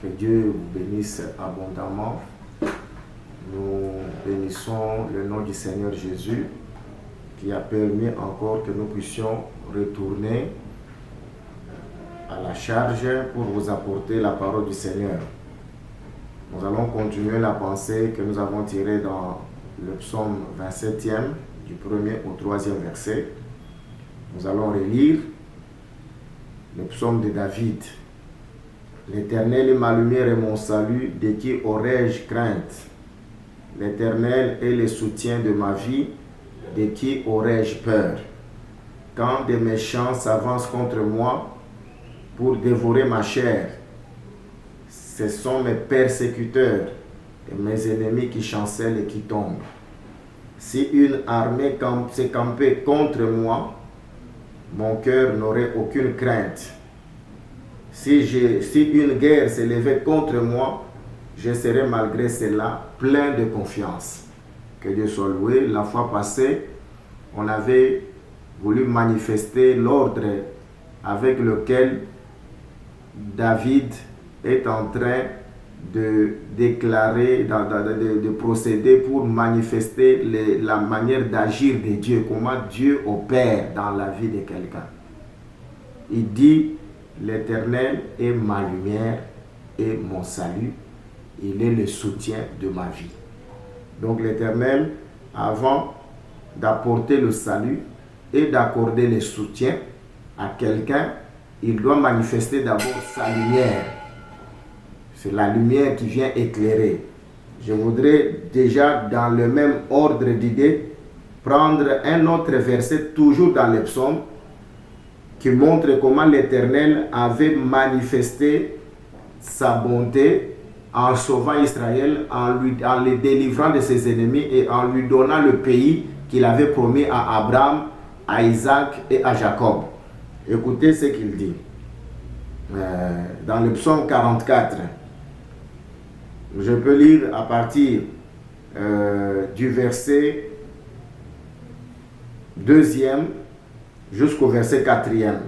Que Dieu vous bénisse abondamment. Nous bénissons le nom du Seigneur Jésus qui a permis encore que nous puissions retourner à la charge pour vous apporter la parole du Seigneur. Nous allons continuer la pensée que nous avons tirée dans le psaume 27e, du 1er au 3e verset. Nous allons relire le psaume de David. L'Éternel est ma lumière et mon salut, de qui aurais-je crainte? L'Éternel est le soutien de ma vie, de qui aurais-je peur? Quand des méchants s'avancent contre moi pour dévorer ma chair, ce sont mes persécuteurs et mes ennemis qui chancellent et qui tombent. Si une armée s'est campée contre moi, mon cœur n'aurait aucune crainte. Si une guerre s'est levée contre moi, je serai malgré cela plein de confiance. Que Dieu soit loué. La fois passée, on avait voulu manifester l'ordre avec lequel David est en train de déclarer, de procéder pour manifester la manière d'agir de Dieu, comment Dieu opère dans la vie de quelqu'un. Il dit, l'Éternel est ma lumière et mon salut. Il est le soutien de ma vie. Donc l'Éternel, avant d'apporter le salut et d'accorder le soutien à quelqu'un, il doit manifester d'abord sa lumière. C'est la lumière qui vient éclairer. Je voudrais déjà, dans le même ordre d'idées, prendre un autre verset, toujours dans les psaumes, qui montre comment l'Éternel avait manifesté sa bonté en sauvant Israël, en les délivrant de ses ennemis et en lui donnant le pays qu'il avait promis à Abraham, à Isaac et à Jacob. Écoutez ce qu'il dit. Dans le psaume 44, je peux lire à partir du verset 2e jusqu'au verset 4e.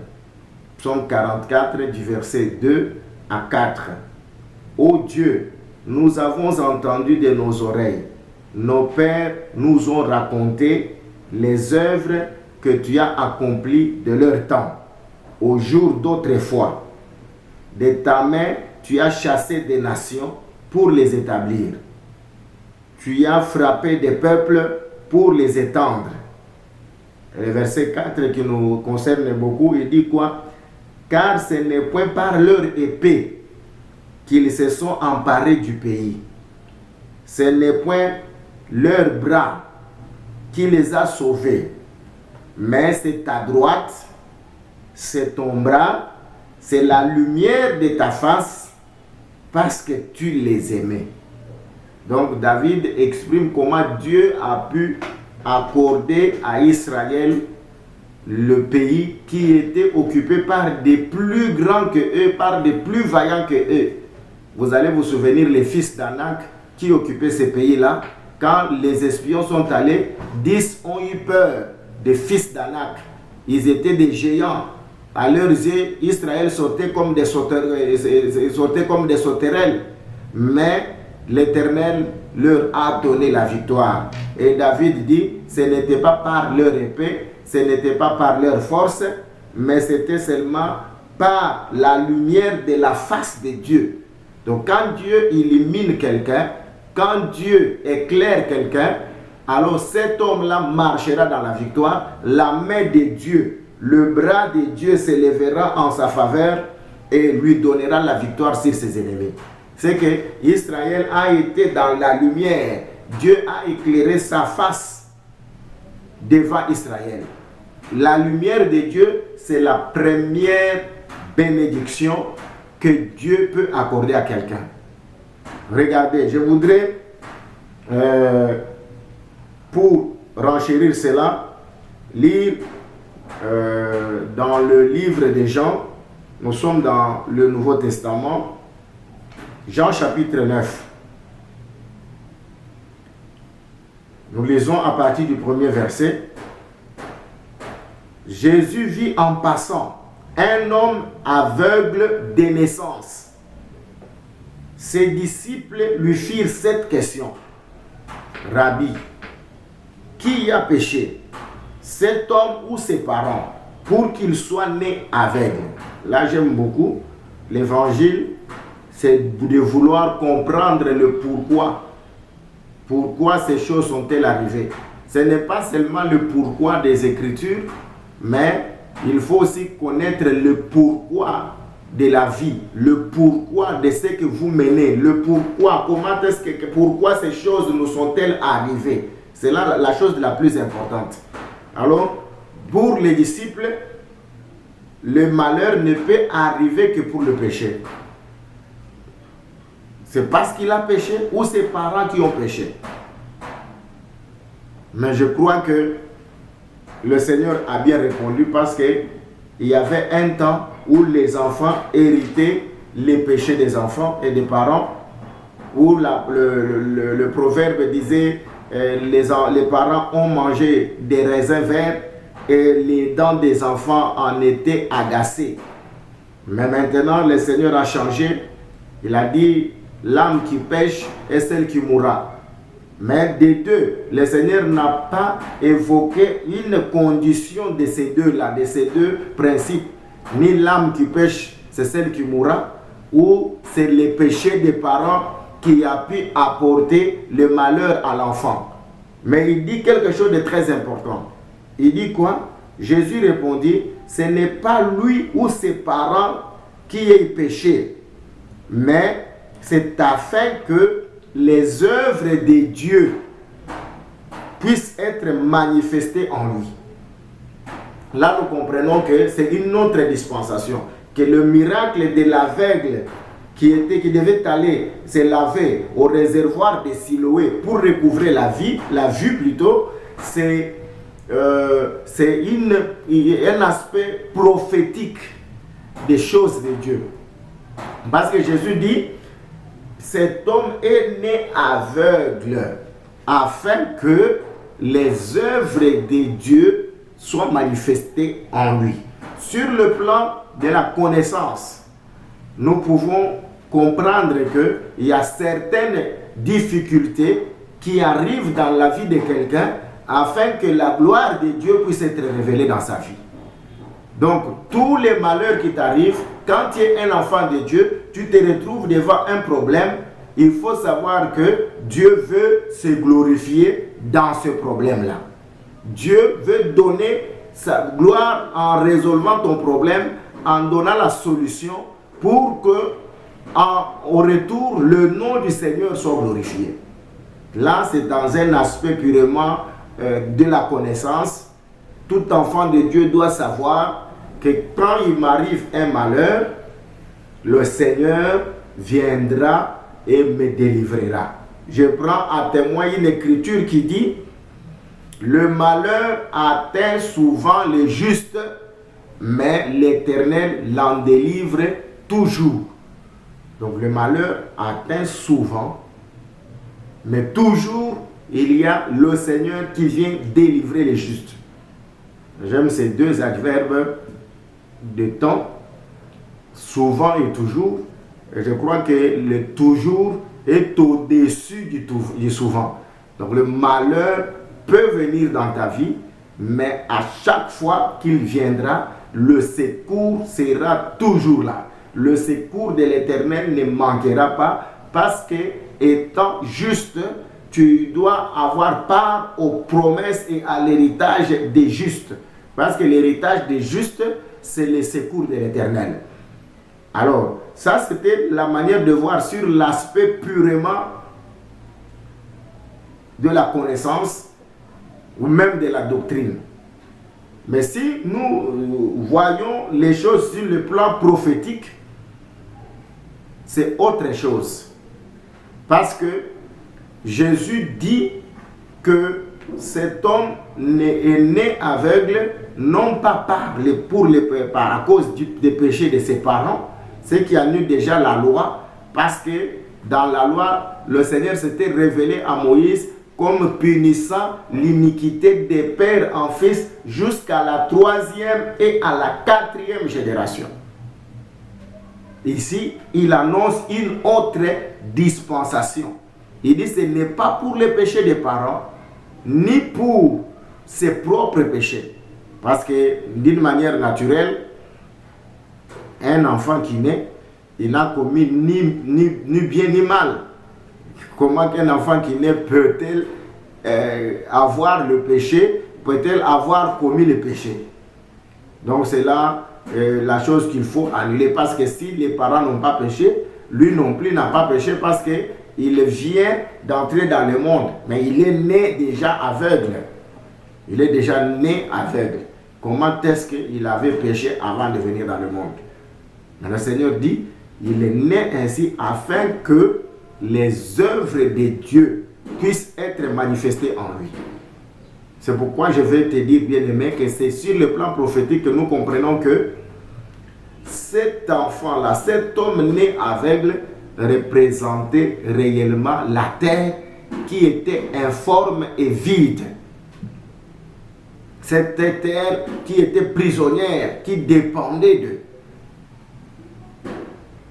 Psaume 44, du verset 2 à 4. Ô Dieu, nous avons entendu de nos oreilles, nos pères nous ont raconté les œuvres que tu as accomplies de leur temps, au jour d'autrefois. De ta main, tu as chassé des nations pour les établir. Tu as frappé des peuples pour les étendre. Le verset 4 qui nous concerne beaucoup, il dit quoi? Car ce n'est point par leur épée qu'ils se sont emparés du pays. Ce n'est point leur bras qui les a sauvés, mais c'est ta droite, c'est ton bras, c'est la lumière de ta face, parce que tu les aimais. Donc David exprime comment Dieu a pu accorder à Israël le pays qui était occupé par des plus grands que eux, par des plus vaillants que eux. Vous allez vous souvenir, les fils d'Anak qui occupaient ces pays-là, quand les espions sont allés, 10 ont eu peur des fils d'Anak. Ils étaient des géants. À leurs yeux, Israël sortait comme des sauterelles. Mais l'Éternel leur a donné la victoire. Et David dit, ce n'était pas par leur épée, ce n'était pas par leur force, mais c'était seulement par la lumière de la face de Dieu. Donc quand Dieu illumine quelqu'un, quand Dieu éclaire quelqu'un, alors cet homme-là marchera dans la victoire. La main de Dieu, le bras de Dieu s'élèvera en sa faveur et lui donnera la victoire sur ses ennemis. C'est que Israël a été dans la lumière. Dieu a éclairé sa face devant Israël. La lumière de Dieu, c'est la première bénédiction que Dieu peut accorder à quelqu'un. Regardez, je voudrais, pour renchérir cela, lire dans le livre de Jean. Nous sommes dans le Nouveau Testament, Jean chapitre 9. Nous lisons à partir du premier verset. Jésus vit en passant un homme aveugle de naissance. ses disciples lui firent cette question. Rabbi, qui a péché, cet homme ou ses parents, pour qu'il soit né aveugle? Là, j'aime beaucoup. L'évangile, c'est de vouloir comprendre le pourquoi. Pourquoi ces choses sont-elles arrivées? Ce n'est pas seulement le pourquoi des Écritures, mais il faut aussi connaître le pourquoi de la vie, le pourquoi de ce que vous menez, le pourquoi, pourquoi ces choses nous sont-elles arrivées. C'est là la chose la plus importante. Alors, pour les disciples, le malheur ne peut arriver que pour le péché. C'est parce qu'il a péché ou ses parents qui ont péché. Mais je crois que le Seigneur a bien répondu parce qu'il y avait un temps où les enfants héritaient les péchés des enfants et des parents, où le proverbe disait les parents ont mangé des raisins verts et les dents des enfants en étaient agacées. Mais maintenant, le Seigneur a changé. Il a dit, l'âme qui pêche est celle qui mourra. Mais des deux, le Seigneur n'a pas évoqué une condition de ces deux-là, de ces deux principes. Ni l'âme qui pêche, c'est celle qui mourra, ou c'est le péché des parents qui a pu apporter le malheur à l'enfant. Mais il dit quelque chose de très important. Il dit quoi? Jésus répondit, ce n'est pas lui ou ses parents qui aient péché, mais c'est afin que les œuvres de Dieu puissent être manifestées en lui. Là, nous comprenons que c'est une autre dispensation, que le miracle de l'aveugle qui devait aller se laver au réservoir de Siloé pour recouvrer la vue plutôt, c'est un aspect prophétique des choses de Dieu. Parce que Jésus dit, cet homme est né aveugle afin que les œuvres de Dieu soient manifestées en lui. Sur le plan de la connaissance, nous pouvons comprendre qu'il y a certaines difficultés qui arrivent dans la vie de quelqu'un afin que la gloire de Dieu puisse être révélée dans sa vie. Donc, tous les malheurs qui t'arrivent, quand tu es un enfant de Dieu, tu te retrouves devant un problème, il faut savoir que Dieu veut se glorifier dans ce problème-là. Dieu veut donner sa gloire en résolvant ton problème, en donnant la solution pour que, au retour, le nom du Seigneur soit glorifié. Là, c'est dans un aspect purement de la connaissance. Tout enfant de Dieu doit savoir que quand il m'arrive un malheur, le Seigneur viendra et me délivrera. Je prends à témoin une écriture qui dit, le malheur atteint souvent les justes, mais l'Éternel l'en délivre toujours. Donc le malheur atteint souvent, mais toujours il y a le Seigneur qui vient délivrer les justes. J'aime ces deux adverbes de temps, souvent et toujours. Et je crois que le toujours est au-dessus du souvent. Donc le malheur peut venir dans ta vie, mais à chaque fois qu'il viendra, le secours sera toujours là. Le secours de l'Éternel ne manquera pas parce que, étant juste, tu dois avoir part aux promesses et à l'héritage des justes. Parce que l'héritage des justes, c'est le secours de l'Éternel. Alors, ça c'était la manière de voir sur l'aspect purement de la connaissance ou même de la doctrine. Mais si nous voyons les choses sur le plan prophétique, c'est autre chose. Parce que Jésus dit que cet homme est né aveugle, non pas à cause des péchés de ses parents, ce qui annule déjà la loi, parce que dans la loi, le Seigneur s'était révélé à Moïse comme punissant l'iniquité des pères en fils jusqu'à la 3e et à la 4e génération. Ici, il annonce une autre dispensation. Il dit, ce n'est pas pour les péchés des parents, ni pour ses propres péchés. Parce que d'une manière naturelle, un enfant qui naît, il n'a commis ni bien ni mal. Comment qu'un enfant qui naît peut-il avoir le péché, peut-elle avoir commis le péché? Donc c'est là la chose qu'il faut annuler, parce que si les parents n'ont pas péché, lui non plus n'a pas péché, parce qu'il vient d'entrer dans le monde, mais il est né déjà aveugle. Il est déjà né aveugle. Comment est-ce qu'il avait péché avant de venir dans le monde? Mais le Seigneur dit, il est né ainsi afin que les œuvres de Dieu puissent être manifestées en lui. C'est pourquoi je vais te dire, bien-aimé, que c'est sur le plan prophétique que nous comprenons que cet enfant-là, cet homme né aveugle, représentait réellement la terre qui était informe et vide. Cette terre qui était prisonnière, qui dépendait d'eux.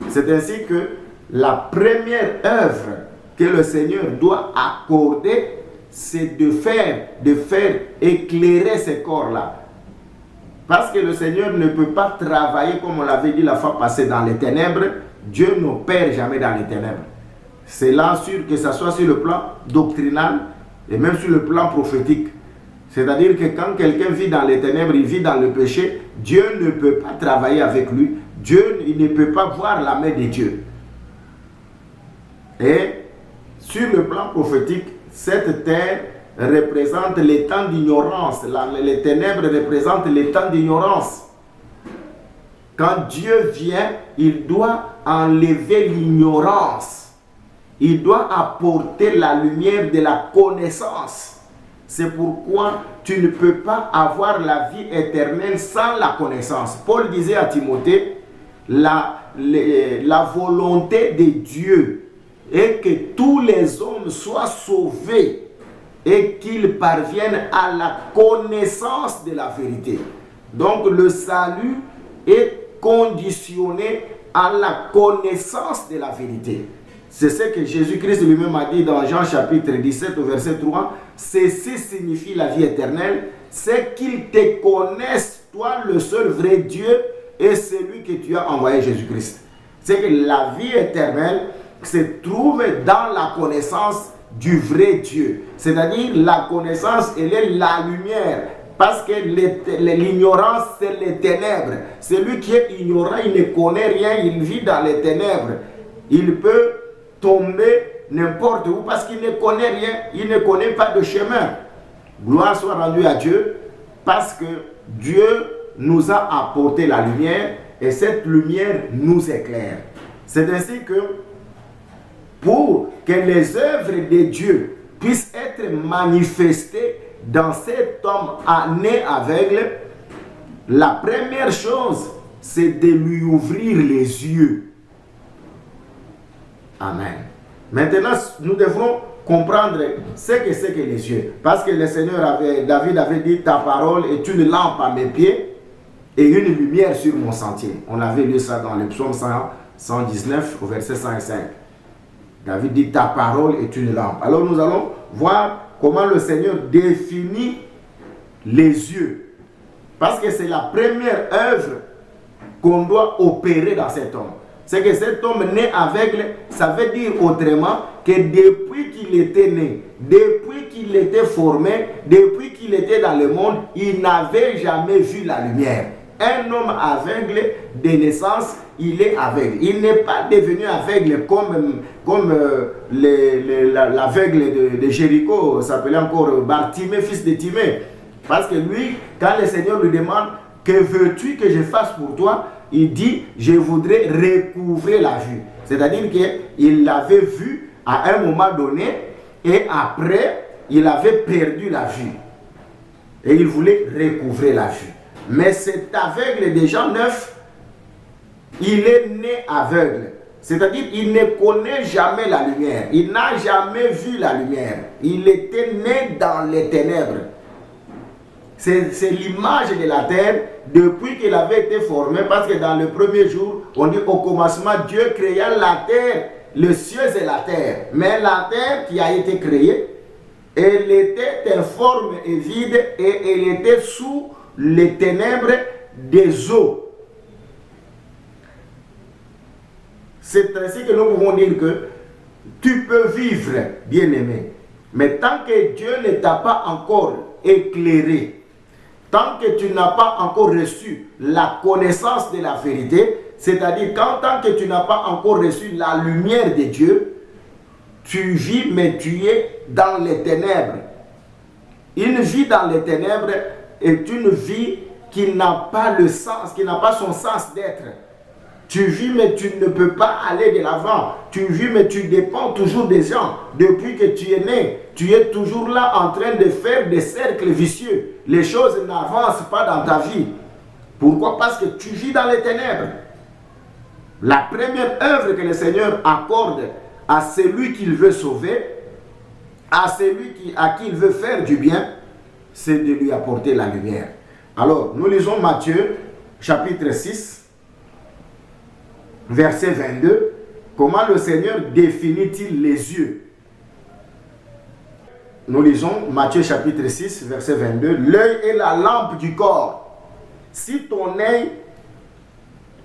C'est ainsi que la première œuvre que le Seigneur doit accorder, c'est de faire éclairer ces corps-là. Parce que le Seigneur ne peut pas travailler, comme on l'avait dit la fois passée, dans les ténèbres. Dieu n'opère jamais dans les ténèbres. C'est là sûr que ce soit sur le plan doctrinal et même sur le plan prophétique. C'est-à-dire que quand quelqu'un vit dans les ténèbres, il vit dans le péché, Dieu ne peut pas travailler avec lui. Dieu, il ne peut pas voir la main de Dieu. Et sur le plan prophétique, cette terre représente les temps d'ignorance. Les ténèbres représentent les temps d'ignorance. Quand Dieu vient, il doit enlever l'ignorance. Il doit apporter la lumière de la connaissance. C'est pourquoi tu ne peux pas avoir la vie éternelle sans la connaissance. Paul disait à Timothée, la volonté de Dieu est que tous les hommes soient sauvés et qu'ils parviennent à la connaissance de la vérité. Donc le salut est conditionné à la connaissance de la vérité. C'est ce que Jésus-Christ lui-même a dit dans Jean chapitre 17 au verset 3. Ceci signifie la vie éternelle, c'est qu'ils te connaissent, toi le seul vrai Dieu, et celui que tu as envoyé, Jésus-Christ. C'est que la vie éternelle se trouve dans la connaissance du vrai Dieu. C'est-à-dire la connaissance, elle est la lumière. Parce que l'ignorance, c'est les ténèbres. Celui qui est ignorant, il ne connaît rien, il vit dans les ténèbres. Il peut tomber n'importe où parce qu'il ne connaît rien, il ne connaît pas de chemin. Gloire soit rendue à Dieu, parce que Dieu nous a apporté la lumière et cette lumière nous éclaire. C'est ainsi que pour que les œuvres de Dieu puissent être manifestées dans cet homme né aveugle, la première chose, c'est de lui ouvrir les yeux. Amen. Maintenant, nous devrons comprendre ce que c'est que les yeux. Parce que le Seigneur David avait dit, ta parole est une lampe à mes pieds et une lumière sur mon sentier. On avait lu ça dans le psaume 119 au verset 105. David dit, ta parole est une lampe. Alors nous allons voir comment le Seigneur définit les yeux. Parce que c'est la première œuvre qu'on doit opérer dans cet homme. C'est que cet homme né aveugle, ça veut dire autrement que depuis qu'il était né, depuis qu'il était formé, depuis qu'il était dans le monde, il n'avait jamais vu la lumière. Un homme aveugle de naissance, il est aveugle. Il n'est pas devenu aveugle comme l'aveugle de Jéricho, s'appelait encore Bartimée, fils de Timée. Parce que lui, quand le Seigneur lui demande, que veux-tu que je fasse pour toi? Il dit, je voudrais recouvrer la vue. C'est-à-dire qu'il l'avait vu à un moment donné et après, il avait perdu la vue. Et il voulait recouvrer la vue. Mais cet aveugle déjà neuf, il est né aveugle. C'est-à-dire qu'il ne connaît jamais la lumière. Il n'a jamais vu la lumière. Il était né dans les ténèbres. C'est l'image de la terre depuis qu'il avait été formé, parce que dans le premier jour, on dit au commencement, Dieu créa la terre, les cieux et la terre. Mais la terre qui a été créée, elle était informe et vide et elle était sous les ténèbres des eaux. C'est ainsi que nous pouvons dire que tu peux vivre, bien-aimé, mais tant que Dieu ne t'a pas encore éclairé, tant que tu n'as pas encore reçu la connaissance de la vérité, c'est-à-dire tant que tu n'as pas encore reçu la lumière de Dieu, tu vis mais tu es dans les ténèbres. Une vie dans les ténèbres est une vie qui n'a pas le sens, qui n'a pas son sens d'être. Tu vis mais tu ne peux pas aller de l'avant. Tu vis mais tu dépends toujours des gens. Depuis que tu es né, tu es toujours là en train de faire des cercles vicieux. Les choses n'avancent pas dans ta vie. Pourquoi? Parce que tu vis dans les ténèbres. La première œuvre que le Seigneur accorde à celui qu'il veut sauver, à celui à qui il veut faire du bien, c'est de lui apporter la lumière. Alors, nous lisons Matthieu, chapitre 6, verset 22. Comment le Seigneur définit-il les yeux? Nous lisons Matthieu, chapitre 6, verset 22. L'œil est la lampe du corps. Si ton œil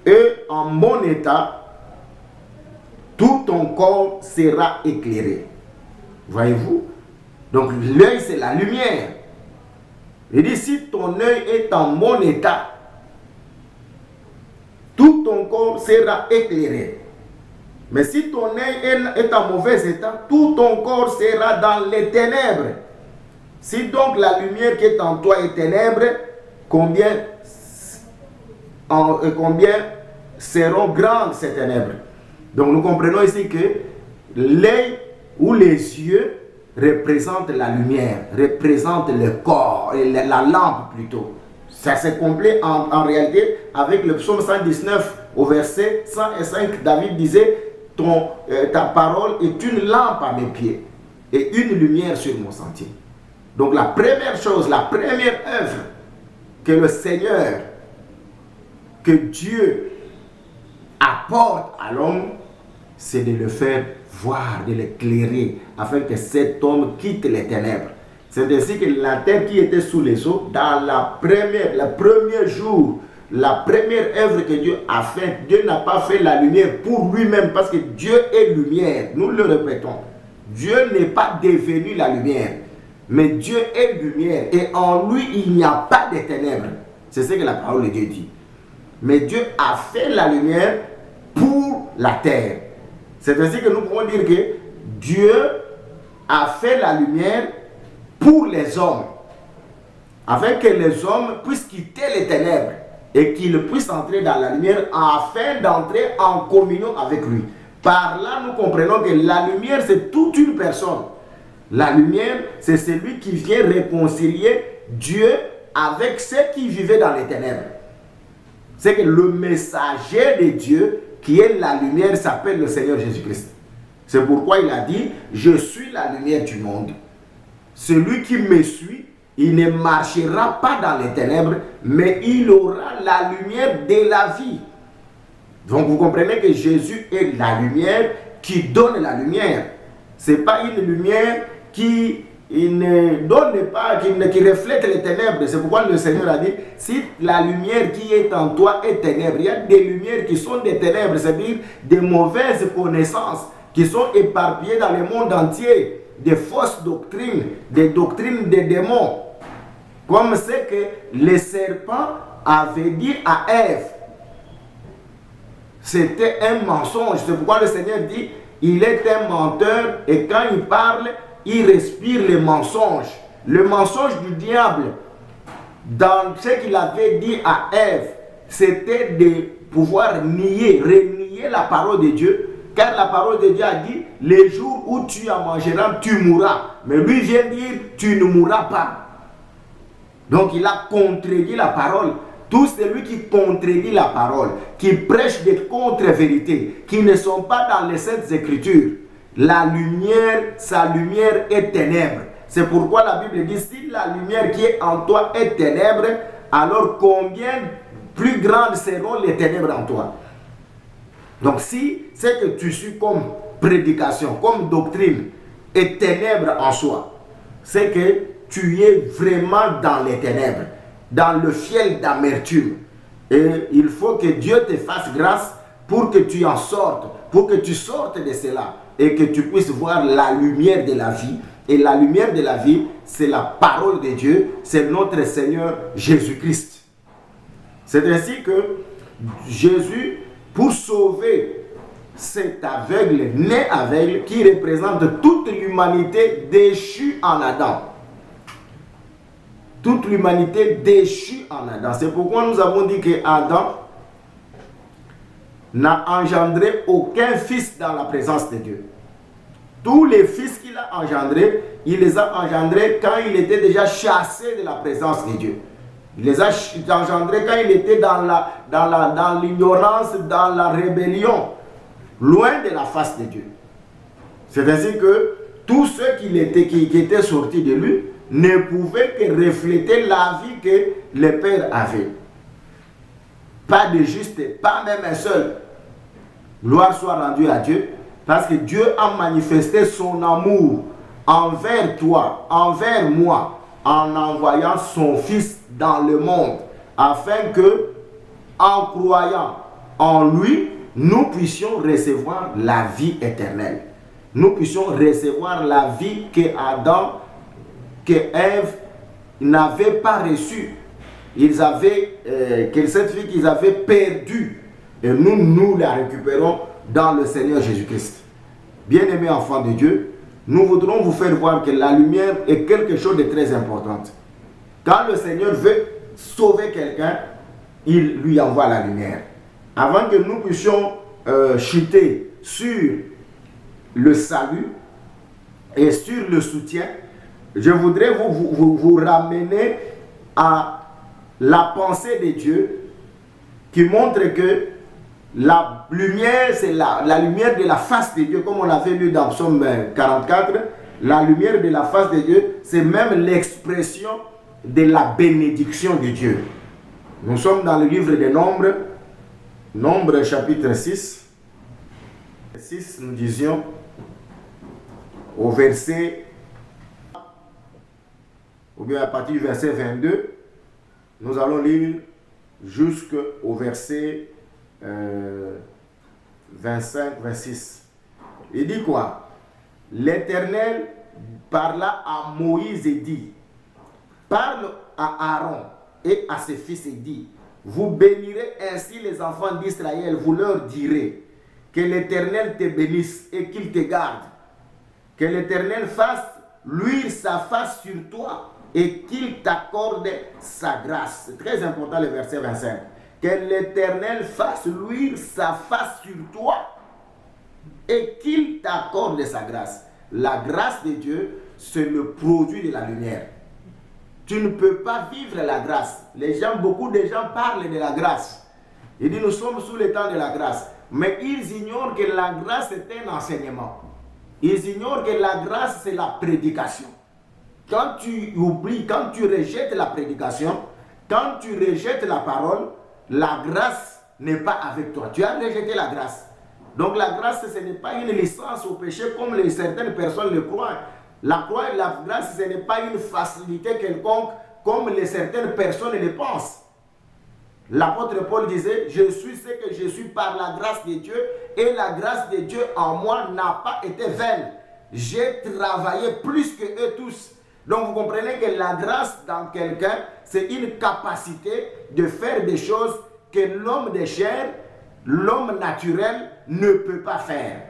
est en bon état, tout ton corps sera éclairé. Voyez-vous? Donc l'œil, c'est la lumière. Il dit, si ton œil est en bon état, tout ton corps sera éclairé. Mais si ton œil est en mauvais état, tout ton corps sera dans les ténèbres. Si donc la lumière qui est en toi est ténèbre, combien seront grandes ces ténèbres? Donc nous comprenons ici que l'œil ou les yeux représentent la lumière, représentent le corps, la lampe plutôt. Ça se complète en réalité avec le psaume 119 au verset 105. David disait, ta parole est une lampe à mes pieds et une lumière sur mon sentier. Donc la première chose, la première œuvre que le Seigneur, que Dieu apporte à l'homme, c'est de le faire voir, de l'éclairer, afin que cet homme quitte les ténèbres. C'est ainsi que la terre qui était sous les eaux, dans le premier jour, la première œuvre que Dieu a faite, Dieu n'a pas fait la lumière pour lui-même, parce que Dieu est lumière. Nous le répétons. Dieu n'est pas devenu la lumière, mais Dieu est lumière. Et en lui, il n'y a pas de ténèbres. C'est ce que la parole de Dieu dit. Mais Dieu a fait la lumière pour la terre. C'est ainsi que nous pouvons dire que Dieu a fait la lumière pour les hommes, afin que les hommes puissent quitter les ténèbres et qu'ils puissent entrer dans la lumière, afin d'entrer en communion avec lui. Par là, nous comprenons que la lumière, c'est toute une personne. La lumière, c'est celui qui vient réconcilier Dieu avec ceux qui vivaient dans les ténèbres. C'est que le messager de Dieu, qui est la lumière, s'appelle le Seigneur Jésus-Christ. C'est pourquoi il a dit, je suis la lumière du monde. Celui qui me suit, il ne marchera pas dans les ténèbres, mais il aura la lumière de la vie. Donc vous comprenez que Jésus est la lumière qui donne la lumière. Ce n'est pas une lumière qui ne donne pas, qui reflète les ténèbres. C'est pourquoi le Seigneur a dit, si la lumière qui est en toi est ténèbre, il y a des lumières qui sont des ténèbres, c'est-à-dire des mauvaises connaissances qui sont éparpillées dans le monde entier. Des fausses doctrines, des doctrines des démons. Comme c'est que le serpent avait dit à Ève. C'était un mensonge. C'est pourquoi le Seigneur dit, il est un menteur et quand il parle, il respire le mensonge. Le mensonge du diable, dans ce qu'il avait dit à Ève, c'était de pouvoir renier la parole de Dieu. Car la parole de Dieu a dit, les jours où tu en mangeras, tu mourras. Mais lui vient dire, tu ne mourras pas. Donc il a contredit la parole. Tout celui qui contredit la parole, qui prêche des contre-vérités, qui ne sont pas dans les Saintes Écritures, la lumière, sa lumière est ténèbre. C'est pourquoi la Bible dit, si la lumière qui est en toi est ténèbre, alors combien plus grandes seront les ténèbres en toi? Donc si c'est que tu suis comme prédication, comme doctrine, et ténèbres en soi, c'est que tu es vraiment dans les ténèbres, dans le fiel d'amertume. Et il faut que Dieu te fasse grâce pour que tu en sortes, pour que tu sortes de cela et que tu puisses voir la lumière de la vie. Et la lumière de la vie, c'est la parole de Dieu, c'est notre Seigneur Jésus-Christ. C'est ainsi que Jésus, pour sauver cet aveugle, né aveugle, qui représente toute l'humanité déchue en Adam. Toute l'humanité déchue en Adam. C'est pourquoi nous avons dit que Adam n'a engendré aucun fils dans la présence de Dieu. Tous les fils qu'il a engendrés, il les a engendrés quand il était déjà chassé de la présence de Dieu. Il les a engendrés quand il était dans l'ignorance, dans la rébellion, loin de la face de Dieu. C'est ainsi que tous ceux qui étaient sortis de lui ne pouvaient que refléter la vie que le Père avait. Pas de juste, pas même un seul. Gloire soit rendue à Dieu, parce que Dieu a manifesté son amour envers toi, envers moi, en envoyant son Fils dans le monde, afin que, en croyant en lui, nous puissions recevoir la vie éternelle. Nous puissions recevoir la vie que Adam, que Ève n'avaient pas reçue. Ils avaient, que cette vie qu'ils avaient perdue. Et nous la récupérons dans le Seigneur Jésus-Christ. Bien-aimés enfants de Dieu, nous voudrons vous faire voir que la lumière est quelque chose de très important. Quand le Seigneur veut sauver quelqu'un, il lui envoie la lumière. Avant que nous puissions chuter sur le salut et sur le soutien, je voudrais vous ramener à la pensée de Dieu qui montre que la lumière, c'est la lumière de la face de Dieu, comme on l'avait lu dans Psaume 44. La lumière de la face de Dieu, c'est même l'expression de la bénédiction de Dieu. Nous sommes dans le livre des Nombres, Nombres chapitre 6. 6, nous disions, au verset, ou bien à partir du verset 22, nous allons lire jusqu'au verset 25-26. Il dit quoi? L'Éternel parla à Moïse et dit, parle à Aaron et à ses fils et dit, vous bénirez ainsi les enfants d'Israël, vous leur direz, que l'Éternel te bénisse et qu'il te garde, que l'Éternel fasse luire sa face sur toi et qu'il t'accorde sa grâce. C'est très important le verset 25. Que l'Éternel fasse luire sa face sur toi et qu'il t'accorde sa grâce. La grâce de Dieu, c'est le produit de la lumière. Tu ne peux pas vivre la grâce. Beaucoup de gens parlent de la grâce. Ils disent nous sommes sous le temps de la grâce. Mais ils ignorent que la grâce est un enseignement. Ils ignorent que la grâce c'est la prédication. Quand tu oublies, quand tu rejettes la prédication, quand tu rejettes la parole, la grâce n'est pas avec toi. Tu as rejeté la grâce. Donc la grâce, ce n'est pas une licence au péché comme certaines personnes le croient. La grâce, ce n'est pas une facilité quelconque comme certaines personnes le pensent. L'apôtre Paul disait, je suis ce que je suis par la grâce de Dieu et la grâce de Dieu en moi n'a pas été vaine. J'ai travaillé plus que eux tous. Donc vous comprenez que la grâce dans quelqu'un, c'est une capacité de faire des choses que l'homme de chair, l'homme naturel ne peut pas faire.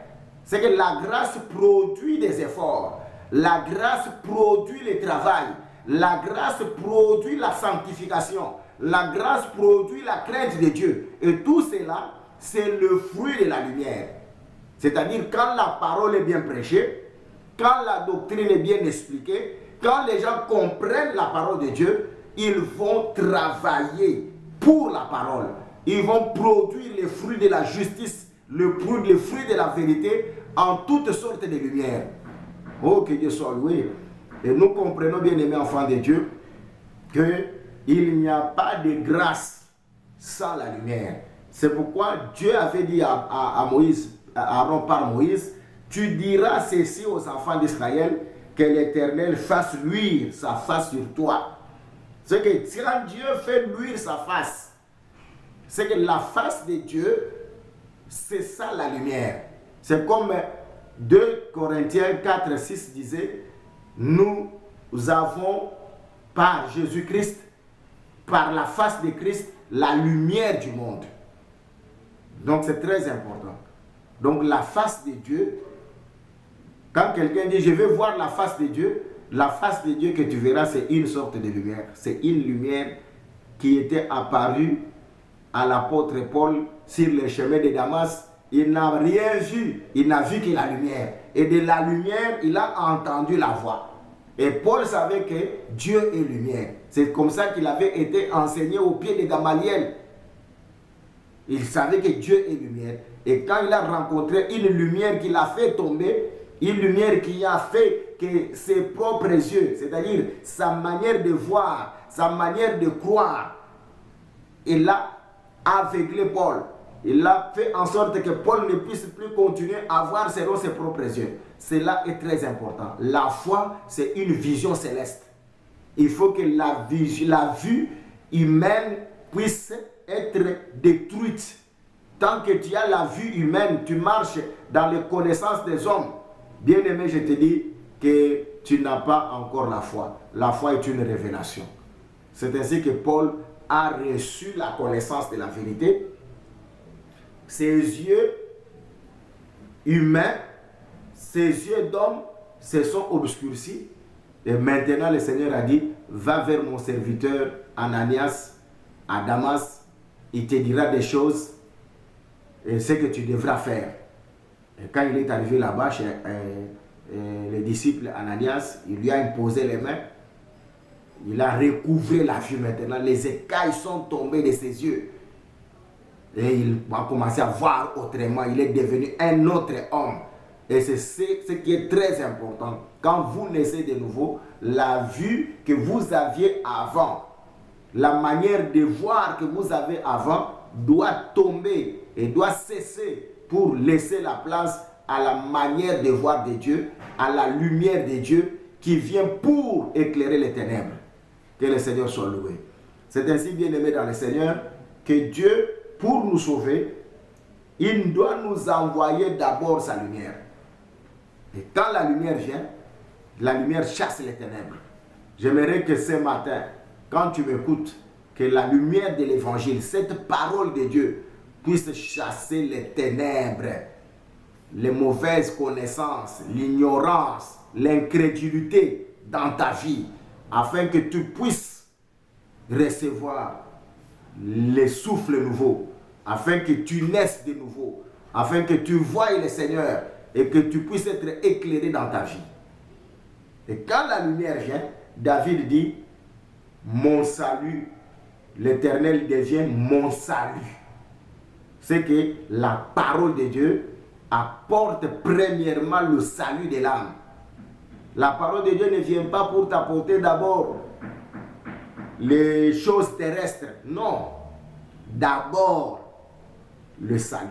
C'est que la grâce produit des efforts. La grâce produit le travail. La grâce produit la sanctification. La grâce produit la crainte de Dieu. Et tout cela, c'est le fruit de la lumière. C'est-à-dire quand la parole est bien prêchée, quand la doctrine est bien expliquée, quand les gens comprennent la parole de Dieu, ils vont travailler pour la parole. Ils vont produire les fruits de la justice, les fruits de la vérité en toutes sortes de lumières. Oh, que Dieu soit loué. Et nous comprenons, bien aimés enfants de Dieu, qu'il n'y a pas de grâce sans la lumière. C'est pourquoi Dieu avait dit à Moïse, à Aaron par Moïse, tu diras ceci aux enfants d'Israël, que l'Éternel fasse luire sa face sur toi. C'est que quand Dieu fait luire sa face, c'est que la face de Dieu, c'est ça la lumière. C'est comme 2 Corinthiens 4, 6 disait, nous avons par Jésus-Christ, par la face de Christ, la lumière du monde. Donc c'est très important. Donc la face de Dieu, quand quelqu'un dit je veux voir la face de Dieu que tu verras, c'est une sorte de lumière. C'est une lumière qui était apparue à l'apôtre Paul sur le chemin de Damas. Il n'a rien vu, il n'a vu que la lumière. Et de la lumière, il a entendu la voix. Et Paul savait que Dieu est lumière. C'est comme ça qu'il avait été enseigné au pied de Gamaliel. Il savait que Dieu est lumière. Et quand il a rencontré une lumière qui l'a fait tomber, une lumière qui a fait que ses propres yeux, c'est-à-dire sa manière de voir, sa manière de croire, il a aveuglé Paul. Il a fait en sorte que Paul ne puisse plus continuer à voir selon ses propres yeux. Cela est très important. La foi, c'est une vision céleste. Il faut que la vue humaine puisse être détruite. Tant que tu as la vue humaine, tu marches dans les connaissances des hommes. Bien-aimé, je te dis que tu n'as pas encore la foi. La foi est une révélation. C'est ainsi que Paul a reçu la connaissance de la vérité. Ses yeux humains, ses yeux d'homme se sont obscurcis. Et maintenant, le Seigneur a dit, va vers mon serviteur Ananias à Damas. Il te dira des choses et ce que tu devras faire. Et quand il est arrivé là-bas chez le disciple Ananias, il lui a imposé les mains. Il a recouvré la vue maintenant. Les écailles sont tombées de ses yeux. Et il a commencé à voir autrement. Il est devenu un autre homme. Et c'est ce qui est très important. Quand vous naissez de nouveau, la vue que vous aviez avant, la manière de voir que vous avez avant, doit tomber et doit cesser pour laisser la place à la manière de voir de Dieu, à la lumière de Dieu qui vient pour éclairer les ténèbres. Que le Seigneur soit loué. C'est ainsi, bien-aimé dans le Seigneur, que Dieu, pour nous sauver, il doit nous envoyer d'abord sa lumière. Et quand la lumière chasse les ténèbres. J'aimerais que ce matin, quand tu m'écoutes, que la lumière de l'évangile, cette parole de Dieu, puisse chasser les ténèbres, les mauvaises connaissances, l'ignorance, l'incrédulité dans ta vie, afin que tu puisses recevoir les souffles nouveaux, afin que tu naisses de nouveau, afin que tu voies le Seigneur et que tu puisses être éclairé dans ta vie. Et quand la lumière vient, David dit, mon salut, l'Éternel devient mon salut. C'est que la parole de Dieu apporte premièrement le salut de l'âme. La parole de Dieu ne vient pas pour t'apporter d'abord les choses terrestres. Non. D'abord, le salut.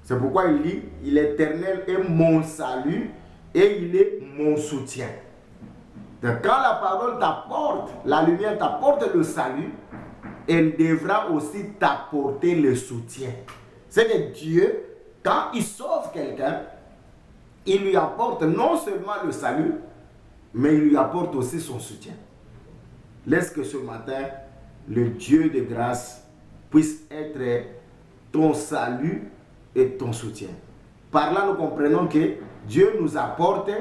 C'est pourquoi il dit, l'Éternel est mon salut et il est mon soutien. Donc, quand la parole t'apporte, la lumière t'apporte le salut, elle devra aussi t'apporter le soutien. C'est que Dieu, quand il sauve quelqu'un, il lui apporte non seulement le salut, mais il lui apporte aussi son soutien. Laisse que ce matin, le Dieu de grâce puisse être ton salut et ton soutien. Par là, nous comprenons que Dieu nous accorde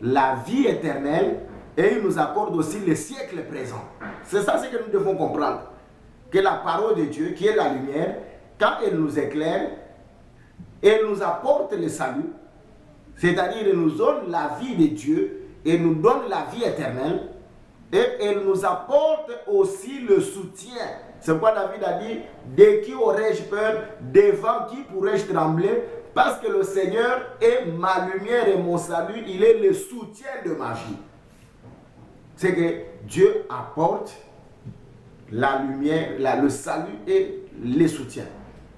la vie éternelle et il nous accorde aussi le siècle présent. C'est ça ce que nous devons comprendre. Que la parole de Dieu, qui est la lumière, quand elle nous éclaire, elle nous apporte le salut, c'est-à-dire elle nous donne la vie de Dieu, elle nous donne la vie éternelle, et elle nous apporte aussi le soutien. C'est pourquoi David a dit, de qui aurais-je peur, devant qui pourrais-je trembler, parce que le Seigneur est ma lumière et mon salut, il est le soutien de ma vie. C'est que Dieu apporte la lumière, le salut et les soutiens.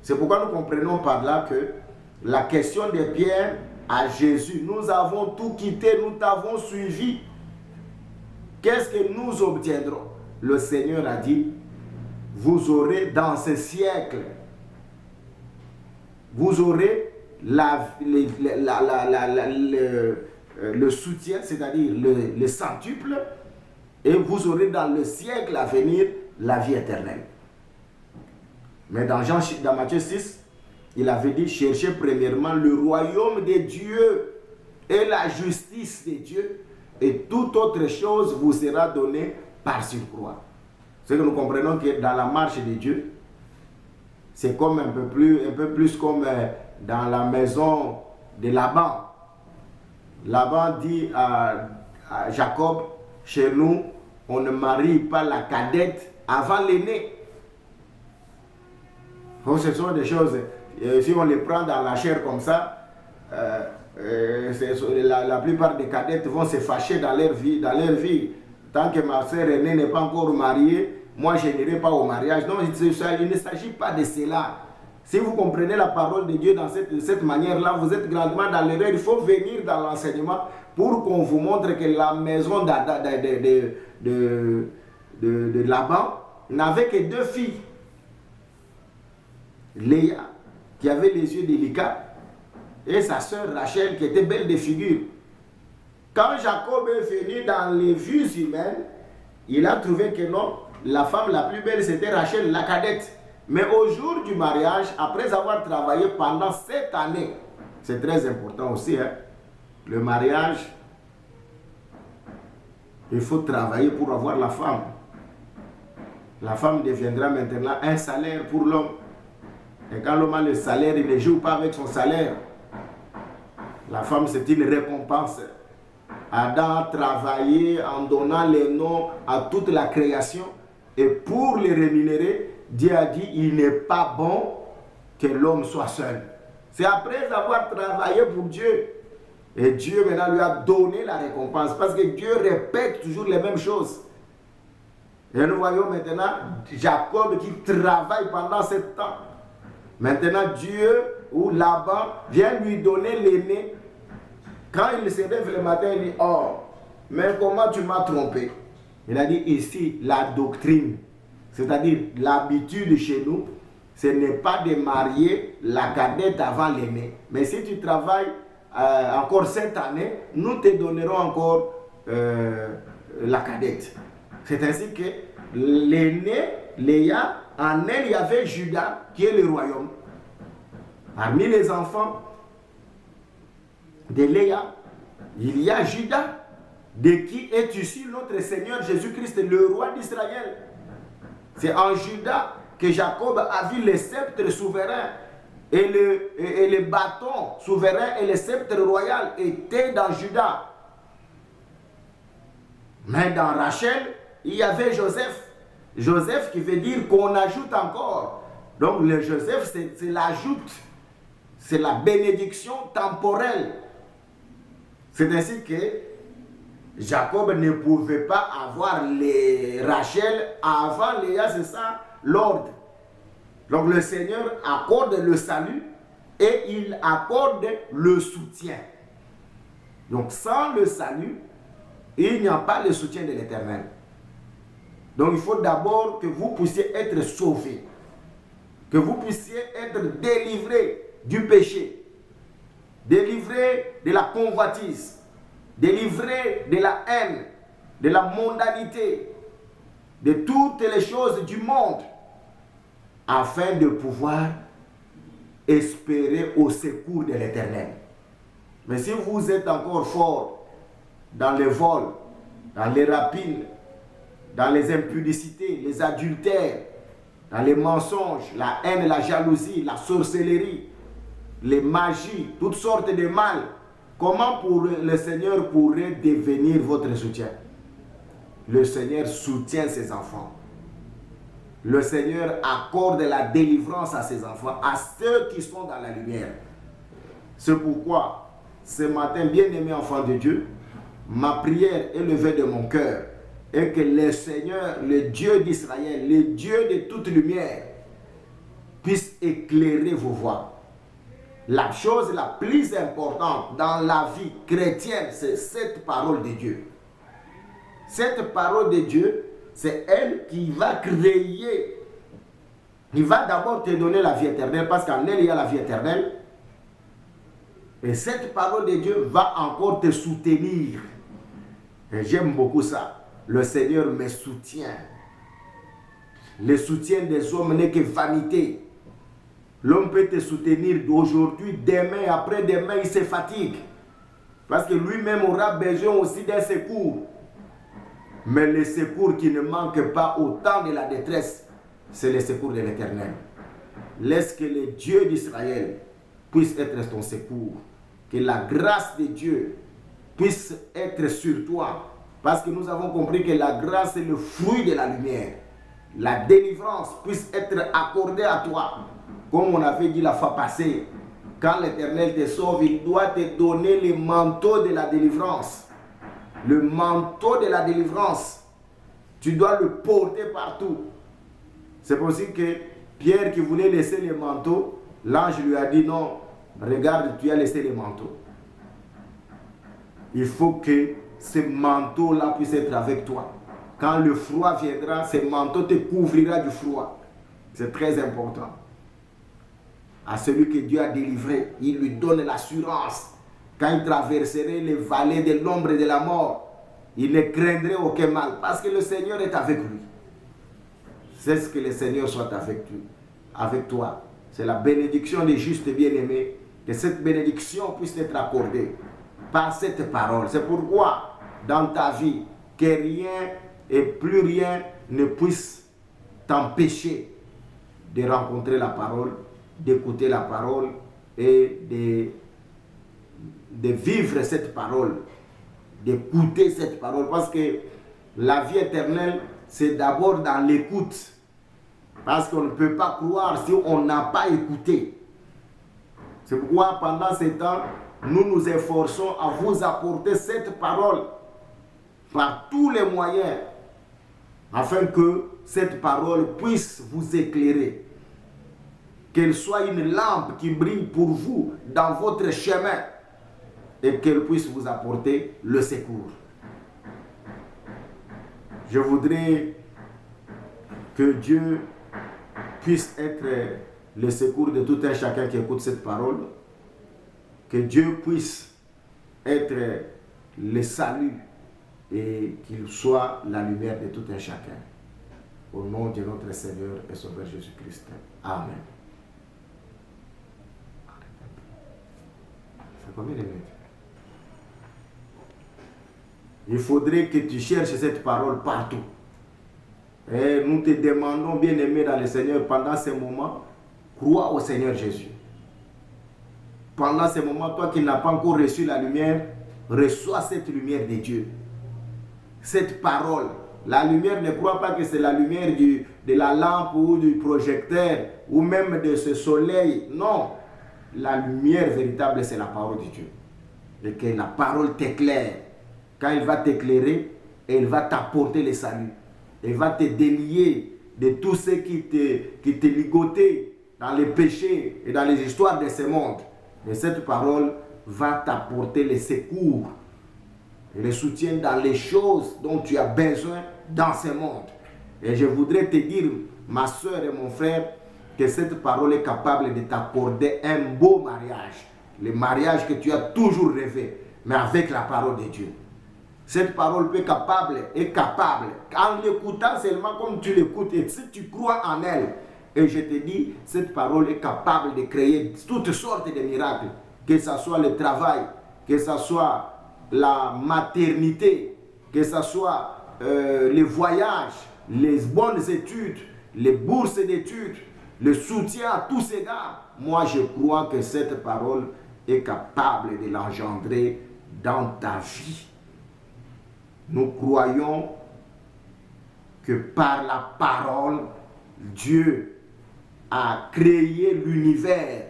C'est pourquoi nous comprenons par là que la question de Pierre à Jésus, nous avons tout quitté, nous t'avons suivi. Qu'est-ce que nous obtiendrons? Le Seigneur a dit, vous aurez dans ce siècle, vous aurez le soutien, c'est-à-dire le centuple, et vous aurez dans le siècle à venir la vie éternelle. Mais dans Matthieu 6, il avait dit, cherchez premièrement le royaume de Dieu et la justice de Dieu, et toute autre chose vous sera donnée par surcroît. C'est que nous comprenons que dans la marche de Dieu, c'est comme un peu plus comme dans la maison de Laban. Laban dit à Jacob, chez nous, on ne marie pas la cadette avant l'aîné. Donc ce sont des choses, si on les prend dans la chair comme ça, la plupart des cadettes vont se fâcher dans leur vie. Tant que ma soeur aînée n'est pas encore mariée, moi je n'irai pas au mariage. Non, il ne s'agit pas de cela. Si vous comprenez la parole de Dieu de cette manière-là, vous êtes grandement dans l'erreur. Il faut venir dans l'enseignement pour qu'on vous montre que la maison de Laban n'avait que 2 filles. Léa, qui avait les yeux délicats, et sa sœur Rachel, qui était belle de figure. Quand Jacob est venu dans les vues humaines, il a trouvé que non, la femme la plus belle c'était Rachel, la cadette. Mais au jour du mariage, après avoir travaillé pendant 7 années, c'est très important aussi, hein, le mariage, il faut travailler pour avoir la femme. La femme deviendra maintenant un salaire pour l'homme. Et quand l'homme a le salaire, il ne joue pas avec son salaire. La femme, c'est une récompense. Adam a travaillé en donnant les noms à toute la création. Et pour les rémunérer, Dieu a dit, il n'est pas bon que l'homme soit seul. C'est après avoir travaillé pour Dieu. Et Dieu maintenant lui a donné la récompense. Parce que Dieu répète toujours les mêmes choses. Et nous voyons maintenant Jacob qui travaille pendant 7 ans. Maintenant Dieu ou Laban vient lui donner l'aîné. Quand il se lève le matin, il dit, oh, mais comment tu m'as trompé? Il a dit ici, la doctrine, c'est-à-dire l'habitude chez nous, ce n'est pas de marier la cadette avant l'aîné. Mais si tu travailles encore 7 années, nous te donnerons encore la cadette. C'est ainsi que l'aîné, Léa, en elle, il y avait Judas, qui est le royaume. Parmi les enfants de Léa, il y a Judas, de qui est issu notre Seigneur Jésus-Christ, le roi d'Israël. C'est en Judas que Jacob a vu le sceptre souverain et le bâton souverain et le sceptre royal étaient dans Judas. Mais dans Rachel, il y avait Joseph. Joseph qui veut dire qu'on ajoute encore. Donc le Joseph, c'est l'ajoute. C'est la bénédiction temporelle. C'est ainsi que Jacob ne pouvait pas avoir les Rachel avant Léa, c'est ça l'ordre. Donc le Seigneur accorde le salut et il accorde le soutien. Donc sans le salut, il n'y a pas le soutien de l'Éternel. Donc il faut d'abord que vous puissiez être sauvés, que vous puissiez être délivrés du péché, délivrés de la convoitise, délivrés de la haine, de la mondanité, de toutes les choses du monde, afin de pouvoir espérer au secours de l'Éternel. Mais si vous êtes encore fort dans les vols, dans les rapines, dans les impudicités, les adultères, dans les mensonges, la haine, la jalousie, la sorcellerie, les magies, toutes sortes de mal, comment le Seigneur pourrait devenir votre soutien? Le Seigneur soutient ses enfants. Le Seigneur accorde la délivrance à ses enfants, à ceux qui sont dans la lumière. C'est pourquoi, ce matin, bien-aimé enfant de Dieu, ma prière élevée de mon cœur et que le Seigneur, le Dieu d'Israël, le Dieu de toute lumière, puisse éclairer vos voies. La chose la plus importante dans la vie chrétienne, c'est cette parole de Dieu. Cette parole de Dieu, c'est elle qui va créer. Il va d'abord te donner la vie éternelle, parce qu'en elle, il y a la vie éternelle. Et cette parole de Dieu va encore te soutenir. Et j'aime beaucoup ça. Le Seigneur me soutient. Le soutien des hommes n'est que vanité. L'homme peut te soutenir d'aujourd'hui, demain, après-demain, il se fatigue. Parce que lui-même aura besoin aussi d'un secours. Mais le secours qui ne manque pas au temps de la détresse, c'est le secours de l'Éternel. Laisse que le Dieu d'Israël puisse être ton secours. Que la grâce de Dieu puisse être sur toi. Parce que nous avons compris que la grâce est le fruit de la lumière. La délivrance puisse être accordée à toi. Comme on avait dit la fois passée, quand l'Éternel te sauve, il doit te donner le manteau de la délivrance. Le manteau de la délivrance, tu dois le porter partout. C'est possible que Pierre qui voulait laisser le manteau, l'ange lui a dit non, regarde, tu as laissé le manteau. Il faut que ce manteau-là puisse être avec toi. Quand le froid viendra, ce manteau te couvrira du froid. C'est très important. À celui que Dieu a délivré, il lui donne l'assurance. Quand il traverserait les vallées de l'ombre et de la mort, il ne craindrait aucun mal parce que le Seigneur est avec lui. C'est ce que le Seigneur soit avec toi. C'est la bénédiction des justes bien-aimés. Que cette bénédiction puisse être accordée par cette parole. C'est pourquoi dans ta vie, que rien et plus rien ne puisse t'empêcher de rencontrer la parole, d'écouter la parole et de vivre cette parole, d'écouter cette parole. Parce que la vie éternelle, c'est d'abord dans l'écoute. Parce qu'on ne peut pas croire si on n'a pas écouté. C'est pourquoi pendant ce temps, nous nous efforçons à vous apporter cette parole par tous les moyens, afin que cette parole puisse vous éclairer. Qu'elle soit une lampe qui brille pour vous dans votre chemin et qu'elle puisse vous apporter le secours. Je voudrais que Dieu puisse être le secours de tout un chacun qui écoute cette parole. Que Dieu puisse être le salut et qu'il soit la lumière de tout un chacun. Au nom de notre Seigneur et Sauveur Jésus-Christ. Amen. C'est combien de minutes? Il faudrait que tu cherches cette parole partout. Et nous te demandons, bien-aimé dans le Seigneur, pendant ces moments, crois au Seigneur Jésus. Pendant ces moments, toi qui n'as pas encore reçu la lumière, reçois cette lumière de Dieu. Cette parole. La lumière, ne crois pas que c'est la lumière de la lampe ou du projecteur ou même de ce soleil. Non. La lumière véritable, c'est la parole de Dieu. Et que la parole t'éclaire. Quand il va t'éclairer, elle va t'apporter le salut. Elle va te délier de tout ce qui te ligotait dans les péchés et dans les histoires de ce monde. Et cette parole va t'apporter le secours et le soutien dans les choses dont tu as besoin dans ce monde. Et je voudrais te dire, ma soeur et mon frère, que cette parole est capable de t'accorder un beau mariage. Le mariage que tu as toujours rêvé, mais avec la parole de Dieu. Cette parole est capable, en l'écoutant seulement comme tu l'écoutes, et si tu crois en elle, et je te dis, cette parole est capable de créer toutes sortes de miracles, que ce soit le travail, que ce soit la maternité, que ce soit les voyages, les bonnes études, les bourses d'études, le soutien à tous ces gars. Moi, je crois que cette parole est capable de l'engendrer dans ta vie. Nous croyons que par la parole, Dieu a créé l'univers.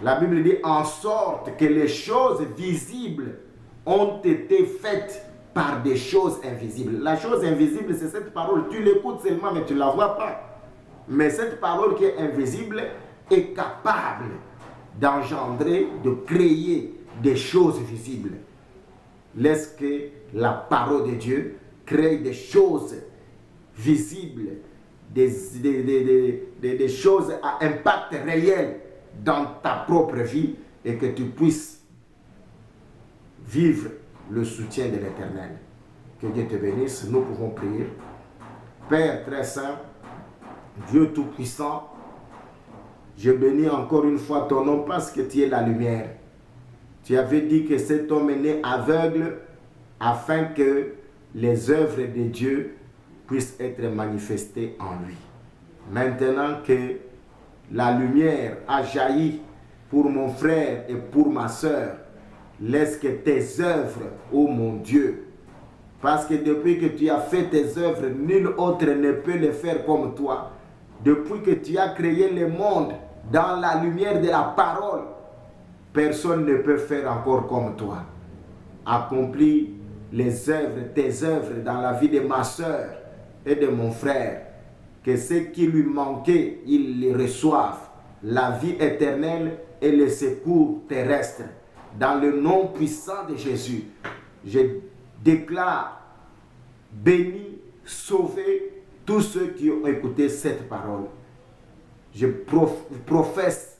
La Bible dit en sorte que les choses visibles ont été faites par des choses invisibles. La chose invisible, c'est cette parole. Tu l'écoutes seulement, mais tu ne la vois pas. Mais cette parole qui est invisible est capable d'engendrer, de créer des choses visibles. Laisse que la parole de Dieu crée des choses visibles, des choses à impact réel dans ta propre vie et que tu puisses vivre le soutien de l'Éternel. Que Dieu te bénisse. Nous pouvons prier. Père très saint, Dieu tout-puissant, je bénis encore une fois ton nom parce que tu es la lumière. Tu avais dit que cet homme est né aveugle afin que les œuvres de Dieu puissent être manifestées en lui. Maintenant que la lumière a jailli pour mon frère et pour ma sœur, laisse que tes œuvres, ô mon Dieu, parce que depuis que tu as fait tes œuvres, nul autre ne peut les faire comme toi. Depuis que tu as créé le monde dans la lumière de la parole, personne ne peut faire encore comme toi. Accomplis les œuvres, tes œuvres dans la vie de ma sœur et de mon frère. Que ce qui lui manquait, ils les reçoivent. La vie éternelle et le secours terrestre. Dans le nom puissant de Jésus, je déclare, béni, sauvé tous ceux qui ont écouté cette parole. Je professe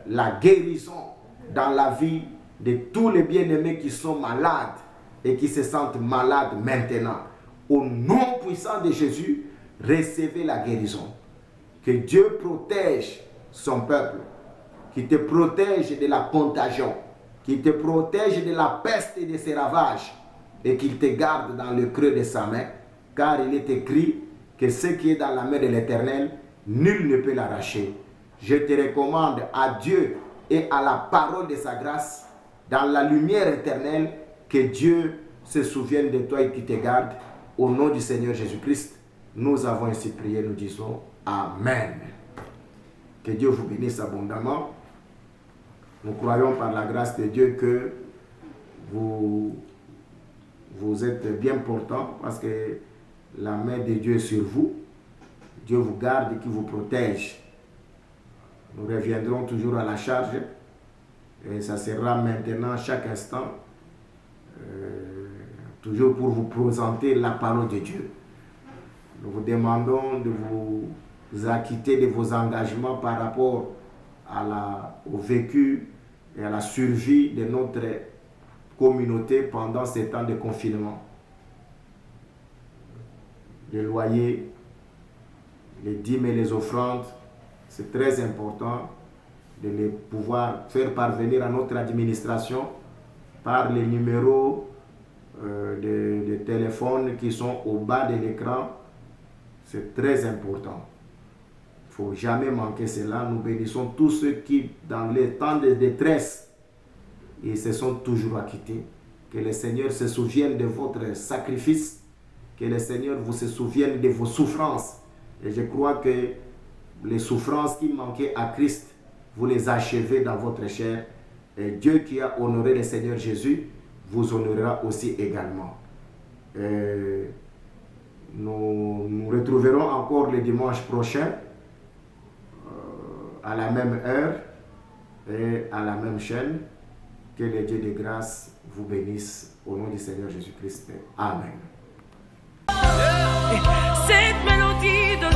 la guérison dans la vie de tous les bien-aimés qui sont malades et qui se sentent malades maintenant. Au nom puissant de Jésus, recevez la guérison. Que Dieu protège son peuple, qui te protège de la contagion, qui te protège de la peste et de ses ravages, et qu'il te garde dans le creux de sa main, car il est écrit que ce qui est dans la main de l'Éternel, nul ne peut l'arracher. Je te recommande à Dieu et à la parole de sa grâce, dans la lumière éternelle, que Dieu se souvienne de toi et qui te garde. Au nom du Seigneur Jésus-Christ, nous avons ainsi prié, nous disons Amen. Que Dieu vous bénisse abondamment. Nous croyons par la grâce de Dieu que vous êtes bien portants parce que la main de Dieu est sur vous. Dieu vous garde et qui vous protège. Nous reviendrons toujours à la charge et ça sera maintenant chaque instant toujours pour vous présenter la parole de Dieu. Nous vous demandons de vous acquitter de vos engagements par rapport au vécu et à la survie de notre communauté pendant ces temps de confinement. Les loyers, les dîmes et les offrandes, c'est très important de les pouvoir faire parvenir à notre administration par les numéros de téléphone qui sont au bas de l'écran. C'est très important. Il ne faut jamais manquer cela. Nous bénissons tous ceux qui, dans les temps de détresse, ils se sont toujours acquittés. Que le Seigneur se souvienne de votre sacrifice. Que le Seigneur vous se souvienne de vos souffrances. Et je crois que les souffrances qui manquaient à Christ, vous les achevez dans votre chair. Et Dieu qui a honoré le Seigneur Jésus, vous honorera aussi également. Nous nous retrouverons encore le dimanche prochain à la même heure et à la même chaîne. Que le Dieu de grâce vous bénisse au nom du Seigneur Jésus-Christ. Amen. Cette mélodie de